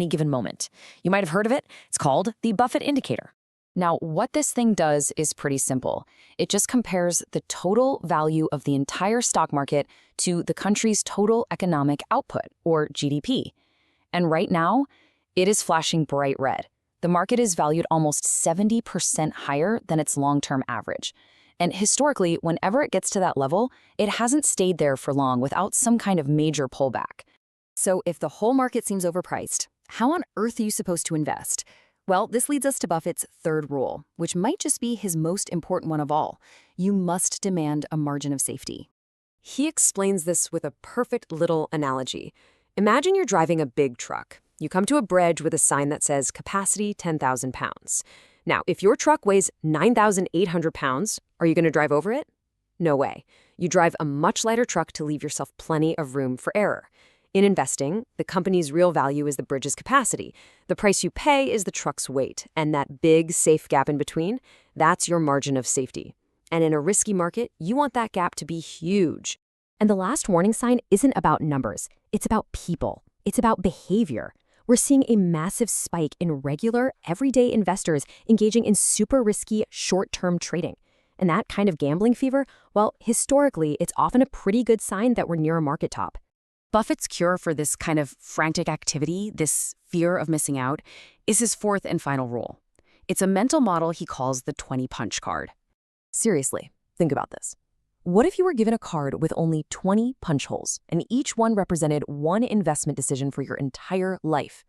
any given moment. You might have heard of it. It's called the Buffett indicator. Now, what this thing does is pretty simple. It just compares the total value of the entire stock market to the country's total economic output, or GDP. And right now, it is flashing bright red. The market is valued almost 70% higher than its long-term average. And historically, whenever it gets to that level, it hasn't stayed there for long without some kind of major pullback. So if the whole market seems overpriced, how on earth are you supposed to invest? Well, this leads us to Buffett's third rule, which might just be his most important one of all. You must demand a margin of safety. He explains this with a perfect little analogy. Imagine you're driving a big truck. You come to a bridge with a sign that says capacity 10,000 pounds. Now, if your truck weighs 9,800 pounds, are you going to drive over it? No way. You drive a much lighter truck to leave yourself plenty of room for error. In investing, the company's real value is the bridge's capacity. The price you pay is the truck's weight, and that big, safe gap in between, that's your margin of safety. And in a risky market, you want that gap to be huge. And the last warning sign isn't about numbers. It's about people. It's about behavior. We're seeing a massive spike in regular, everyday investors engaging in super risky, short-term trading. And that kind of gambling fever, well, historically, it's often a pretty good sign that we're near a market top. Buffett's cure for this kind of frantic activity, this fear of missing out, is his fourth and final rule. It's a mental model he calls the 20-punch card. Seriously, think about this. What if you were given a card with only 20 punch holes, and each one represented one investment decision for your entire life?